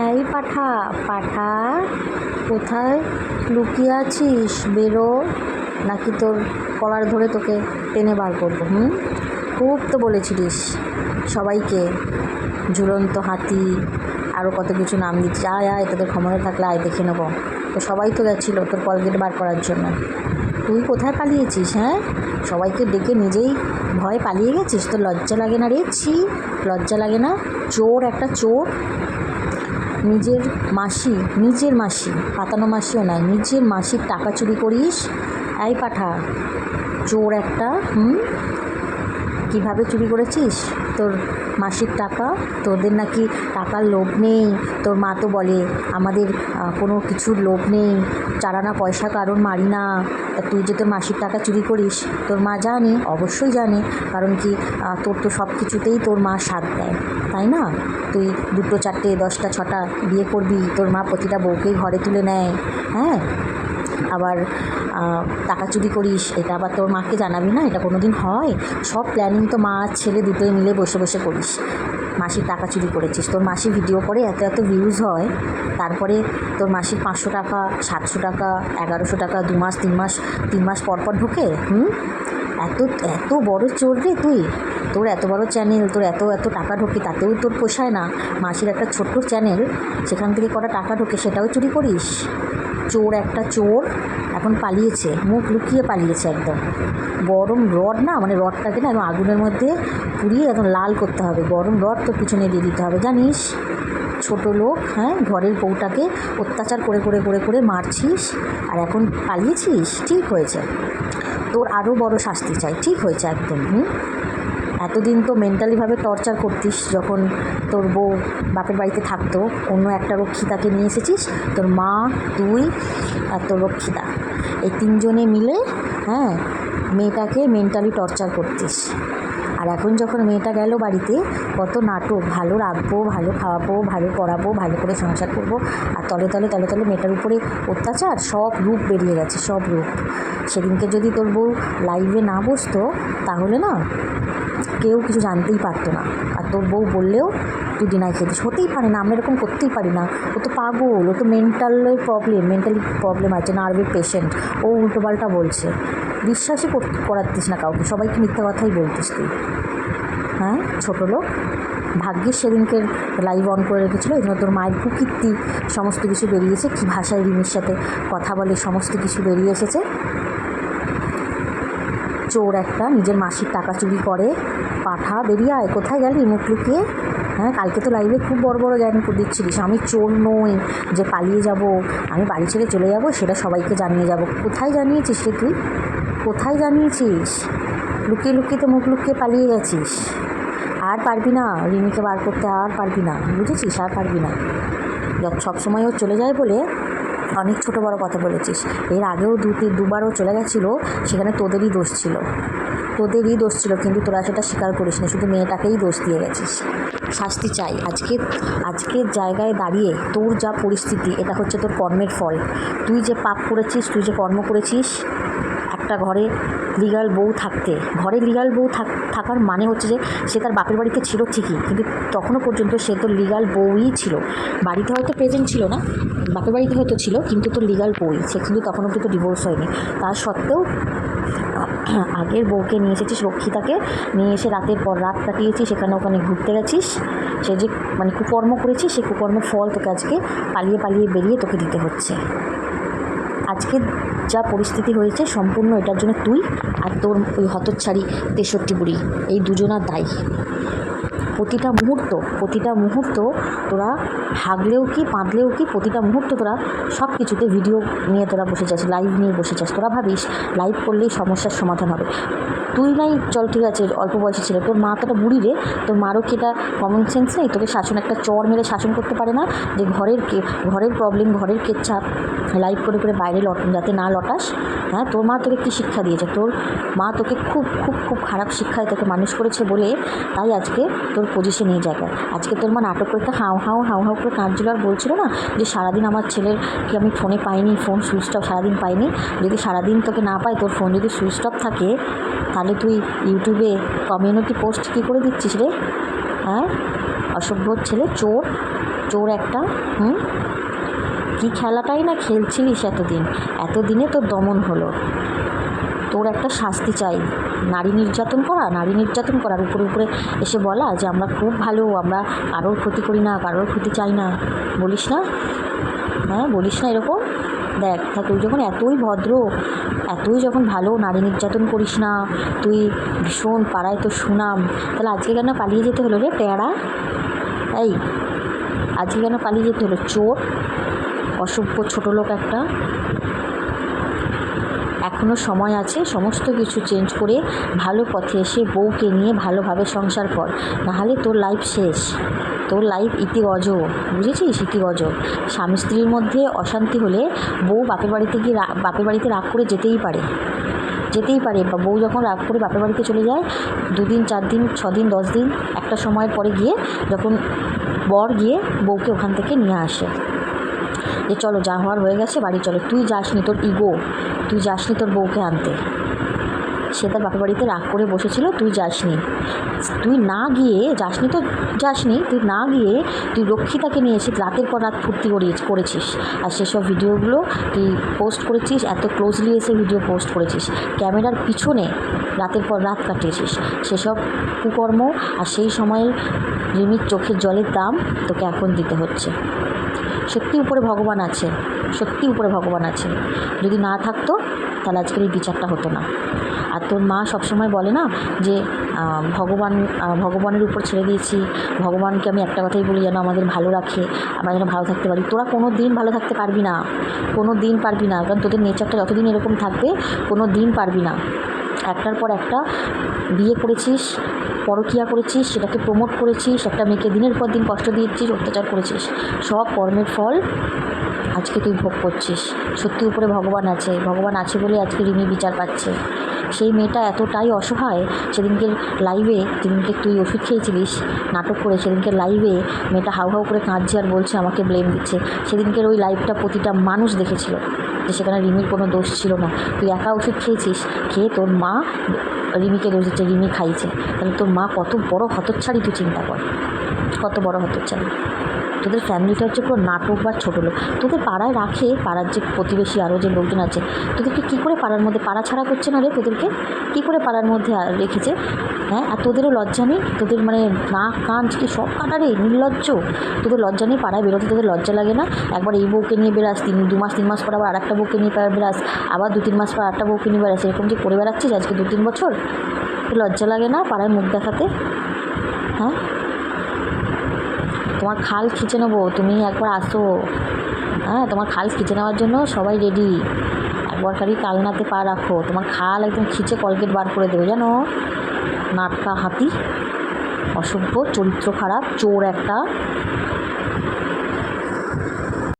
এই পাঠা পাঠা, কোথায় লুকিয়ে আছিস? বেরো, নাকি তোর কলার ধরে তোকে টেনে বার করবো। খুব তো বলেছিলিস সবাইকে, ঝুলন্ত হাতি আরও কত কিছু নাম দিচ্ছিস। আয় আয়, তোদের ক্ষমতা থাকলে আয়, দেখে নেবো। তো সবাই তো গেছিলো তোর কলগেট বার করার জন্য, তুই কোথায় পালিয়েছিস? হ্যাঁ, সবাইকে ডেকে নিজেই ভয় পালিয়ে গেছিস? তোর লজ্জা লাগে না রে? ছি, লজ্জা লাগে না? চোর একটা, চোর। নিজের মাসি, পাতানো মাসিও নয়, নিজের মাসির টাকা চুরি করিস। এই পাঠা, চোর একটা। কিভাবে চুরি করেছিস তোর মাসির টাকা? তোদের নাকি টাকার লোভ নেই। তোর মা তো বলে আমাদের কোনো কিছুর লোভ নেই, চারানা পয়সা কারণ মারি না। তা তুই যে তোর মাসির টাকা চুরি করিস, তোর মা জানে, অবশ্যই জানে। কারণ কি, তোর তো সব কিছুতেই তোর মা সাথ দেয়, তাই না? তুই 2, 4, 10, 6 বিয়ে করবি, তোর মা প্রতিটা বউকেই ঘরে তুলে নেয়। হ্যাঁ, আবার টাকা চুরি করিস, এটা আবার তোর মাকে জানাবি না? এটা কোনো দিন হয়? সব প্ল্যানিং তো মা আর ছেলে দুটোই মিলে বসে বসে করিস। মাসির টাকা চুরি করেছিস, তোর মাসি ভিডিও করে এত এত ভিউজ হয়, তারপরে তোর মাসির 500 টাকা, 700 টাকা, 1100 টাকা 2 মাস 3 মাস পর পর ঢোকে। এত এত বড় চোর রে তুই। তোর এত বড় চ্যানেল, তোর এত এত টাকা ঢোকে, তাতেও তোর পোষায় না। মাসির একটা ছোট্ট চ্যানেল, সেখান থেকে কটা টাকা ঢোকে, সেটাও চুরি করিস। চোর একটা, চোর। এখন পালিয়েছে, মুখ লুকিয়ে পালিয়েছে একদম। গরম রড না, মানে রডটাকে না একদম আগুনের মধ্যে পুড়িয়ে একদম লাল করতে হবে, গরম রড তোর পিছনে দিয়ে দিতে হবে, জানিস? ছোট লোক, হ্যাঁ, ঘরের বউটাকে অত্যাচার করে করে করে করে মারছিস, আর এখন পালিয়েছিস। ঠিক হয়েছে, তোর আরও বড় শাস্তি চাই। ঠিক হয়েছে একদম। এতদিন তো মেন্টালিভাবে টর্চার করতিস, যখন তোর বউ বাপের বাড়িতে থাকতো, অন্য একটা রক্ষিতাকে নিয়ে এসেছিস। তোর মা, তুই আর তোর রক্ষিতা, এই 3 জনে মিলে, হ্যাঁ, মেয়েটাকে মেন্টালি টর্চার করতিস। আর এখন যখন মেয়েটা গেল বাড়িতে, কত নাটক, ভালো রাখবো, ভালো খাওয়াবো, ভালো পড়াবো, ভালো করে সংসার করবো, আর তলে তলে তলে তলে মেয়েটার উপরে অত্যাচার, সব রূপ বেরিয়ে গেছে, সব রূপ। সেদিনকে যদি তোর বউ লাইভে না বসতো, তাহলে না কেউ কিছু জানতেই পারতো না। আর তোর বউ বললেও তুই ডিনাই খেতিস। হতেই পারে না, আমরা এরকম করতেই পারি না। ও তো পাগল, ও তো মেন্টালি প্রবলেম আছে, নার্ভের পেশেন্ট। ও উল্টোপাল্টা বলছে, বিশ্বাসই করাতিস না কাউকে, সবাইকে মিথ্যা কথাই বলতিস তুই। হ্যাঁ, ছোটো লোক। ভাগ্যিস সেদিনকে লাইভ অন করে রেখেছিলো, এই জন্য তোর মায়ের কুকীর্তি সমস্ত কিছু বেরিয়েছে, কী ভাষায় রিমির সাথে কথা বলে, সমস্ত কিছু বেরিয়ে এসেছে। চোর একটা, নিজের মাসির টাকা চুরি করে। পাঠা, বেরিয়ে আয়, কোথায় গেলি মুখ লুকিয়ে? হ্যাঁ, কালকে তো লাইভে খুব বড় বড় জ্ঞান দিচ্ছিলিস, আমি চোর নই যে পালিয়ে যাব, আমি বাড়ি ছেড়ে চলে যাব, সেটা সবাইকে জানিয়ে যাব। কোথায় জানিয়েছিস রে তুই? কোথায় জানিয়েছিস? লুকিয়ে লুকিয়ে তো মুখ লুকিয়ে পালিয়ে গেছিস। আর পারবি না রিমিকে বার করতে, আর পারবি না, বুঝেছিস? আর পারবি না। সবসময় ও চলে যায় বলে অনেক ছোটো বড়ো কথা বলেছিস। এর আগেও দুবারও চলে গেছিলো, সেখানে তোদেরই দোষ ছিল, কিন্তু তোরা সেটা স্বীকার করিস না, শুধু মেয়েটাকেই দোষ দিয়ে গেছিস। শাস্তি চাই আজকের জায়গায় দাঁড়িয়ে। তোর যা পরিস্থিতি, এটা হচ্ছে তোর কর্মের ফল। তুই যে পাপ করেছিস, তুই যে কর্ম করেছিস, একটা ঘরে লিগাল বউ থাকার মানে হচ্ছে যে সে তার বাপের বাড়িতে ছিল ঠিকই, কিন্তু তখনও পর্যন্ত সে তোর লিগাল বউই ছিল। বাড়িতে হয়তো প্রেজেন্ট ছিল না, বাপের বাড়িতে হয়তো ছিল, কিন্তু তোর লিগাল বউই সে, কিন্তু তখনও কিন্তু ডিভোর্স হয়নি। তা সত্ত্বেও আগের বউকে নিয়ে এসেছিস, রক্ষিতাকে নিয়ে এসে রাতের পর রাত কাটিয়েছিস, ওখানে ঘুরতে গেছিস। সে যে মানে কুকর্ম করেছিস, সেই কুকর্মের ফল তোকে আজকে পালিয়ে পালিয়ে বেরিয়ে তোকে দিতে হচ্ছে। আজকে যা পরিস্থিতি হয়েছে, সম্পূর্ণ এটার জন্য তুই আর তোর ওই হতচ্ছাড়ি 63 বুড়ি, এই দুজনার দায়ী। প্রতিটা মুহূর্ত তোরা হাগলেও কি পাঁদলেও কি, প্রতিটা মুহূর্ত তোরা সব কিছুতে ভিডিও নিয়ে তোরা বসে যাস, লাইভ নিয়ে বসে যাস। তোরা ভাবিস লাইভ করলেই সমস্যার সমাধান হবে। তুই নাই চল, ঠিক আছে, অল্প বয়সী ছিল, তোর মা তো একটা বুড়ি রে, তোর মারও কি এটা কমন সেন্স নেই? তোকে একটা চর মেরে শাসন করতে পারে না? যে ঘরের প্রবলেম, ঘরের কেচ্ছা লাইভ করে করে বাইরে যাতে না লটাস। হ্যাঁ, তোর মা তোকে কী শিক্ষা দিয়েছে? তোর মা তোকে খুব খুব খুব খারাপ শিক্ষায় তোকে মানুষ করেছে বলে তাই আজকে তোর পজিশন এই জায়গায়। আজকে তোর মা নাটক করতে হাউ হাউ করে কাঁদছিল, আর বলছিল না যে সারাদিন আমার ছেলেকে আমি ফোনে পাইনি, ফোন সুইচ অফ সারাদিন পাইনি। যদি সারাদিন তোকে না পাই, তোর ফোন যদি সুইচ অফ থাকে, তাহলে তুই ইউটিউবে কমিউনিটি পোস্ট কী করে দিচ্ছিস রে? হ্যাঁ, অসভ্য ছেলে, চোর। চোর একটা। কী খেলাটাই না খেলছিলিস এতদিনে তোর দমন হলো। তোর একটা শাস্তি চাই। নারী নির্যাতন করার উপরে উপরে এসে বলা যে আমরা খুব ভালো, আমরা কারোর ক্ষতি করি না, কারোর ক্ষতি চাই না, বলিস না? বলিস না এরকম? দেখ তুই যখন এতই ভদ্র, এতই যখন ভালো, নারী নির্যাতন করিস না, তুই ভীষণ পাড়ায় তোর সুনাম, তাহলে আজকে কেন পালিয়ে যেতে হলো রে টেরা? আজকে কেন পালিয়ে যেতে হলো? চোর, অসভ্য ছোটো লোক একটা। এখনও সময় আছে, সমস্ত কিছু চেঞ্জ করে ভালো পথে এসে বউকে নিয়ে ভালোভাবে সংসার কর, নাহলে তোর লাইফ শেষ, তোর লাইফ ইতিগজ, বুঝেছিস? ইতিগজ। স্বামী স্ত্রীর মধ্যে অশান্তি হলে বউ বাপের বাড়িতে রাগ করে যেতেই পারে। বা বউ যখন রাগ করে বাপের বাড়িতে চলে যায়, 2 দিন 4 দিন 6 দিন 10 দিন একটা সময়ের পরে গিয়ে যখন বর গিয়ে বউকে ওখান থেকে নিয়ে আসে যে চলো যা হওয়ার হয়ে গেছে, বাড়ি চলো। তুই যাসনি, তোর ইগো, তুই যাসনি তোর বউকে আনতে। সে তার বাপের বাড়িতে রাগ করে বসেছিল, তুই যাসনি। তুই না গিয়ে তুই রক্ষিতাকে নিয়ে এসে রাতের পর রাত ফুর্তি করেছিস। আর সেসব ভিডিওগুলো তুই পোস্ট করেছিস, এত ক্লোজলি এসে ভিডিও পোস্ট করেছিস, ক্যামেরার পিছনে রাতের পর রাত কাটিয়েছিস। সেসব কুকর্ম আর সেই সময়ের রিমির চোখের জলের দাম তোকে এখন দিতে হচ্ছে। সত্যি উপরে ভগবান আছে, যদি না থাকতো তাহলে আজকের এই বিচারটা হতো না। আর তোর মা সবসময় বলে না যে ভগবানের উপর ছেড়ে দিয়েছি, ভগবানকে আমি একটা কথাই বলি যেন আমাদের ভালো রাখে, আমরা যেন ভালো থাকতে পারি। তোরা কোনো দিন ভালো থাকতে পারবি না, কারণ তোদের নেচারটা যতদিন এরকম থাকবে কোনো দিন পারবি না। একটার পর একটা বিয়ে করেছিস, পরকীয়া করেছিস, সেটাকে প্রমোট করেছিস, একটা মেয়েকে দিনের পর দিন কষ্ট দিয়েছিস, অত্যাচার করেছিস, সব কর্মের ফল আজকে তুই ভোগ করছিস। সত্যি উপরে ভগবান আছে বলে আজকে রিমি বিচার পাচ্ছে। সেই মেয়েটা এতটাই অসহায়, যেদিনকে তুই ওষুধ খেয়েছিলিস নাটক করে, সেদিনকে লাইভে মেয়েটা হাউ করে কাঁদছে আর বলছে আমাকে ব্লেম দিচ্ছে। সেদিনকের ওই লাইভটা প্রতিটা মানুষ দেখেছিল যে সেখানে রিমির কোনো দোষ ছিল না। তুই একা ওষুধ খেয়েছিস, খেয়ে তোর মা রিমিকে দোষ দিচ্ছে, রিমি খাইছে। তাহলে তোর মা কত বড় হতচ্ছাড়ি, তুই চিন্তা কর, কত বড় হতচ্ছাড়ি। তোদের ফ্যামিলিটা হচ্ছে পুরো নাটক বা ছোটো লোক। তোদের পাড়ায় রাখে, পাড়ার যে প্রতিবেশী আরও যে লোকজন আছে, তোদেরকে কী করে পাড়ার মধ্যে পাড়া ছাড়া করছে না রে? তোদেরকে কী করে পাড়ার মধ্যে রেখেছে? আর তোদেরও লজ্জা নেই? তোদের মানে নাক কান কি সব কাটা রে, নির্লজ্জ। তোদের লজ্জা নেই? পাড়ায় বেরোতে তোদের লজ্জা লাগে না? একবার এই বউকে নিয়ে বেরাস, 2 মাস পর আবার আরেকটা বউকে নিয়ে বেরাস, আবার 2-3 মাস পর আরেকটা বউকে নিয়ে বেরাস, এরকম যে করে বেড়াচ্ছিস আজকে 2-3 বছর। লজ্জা লাগে না পাড়ায় মুখ দেখাতে? তোমার খাল খিচে নেবো, তুমি একবার আসো। তোমার খাল খিচে নেওয়ার জন্য সবাই রেডি। একবার খালি কালনাতে পা রাখো, তোমার খাল একদম খিচে কলগেট বার করে দেবে জানো। নাটকা হাতি, অসভ্য, চরিত্র খারাপ, চোর একটা।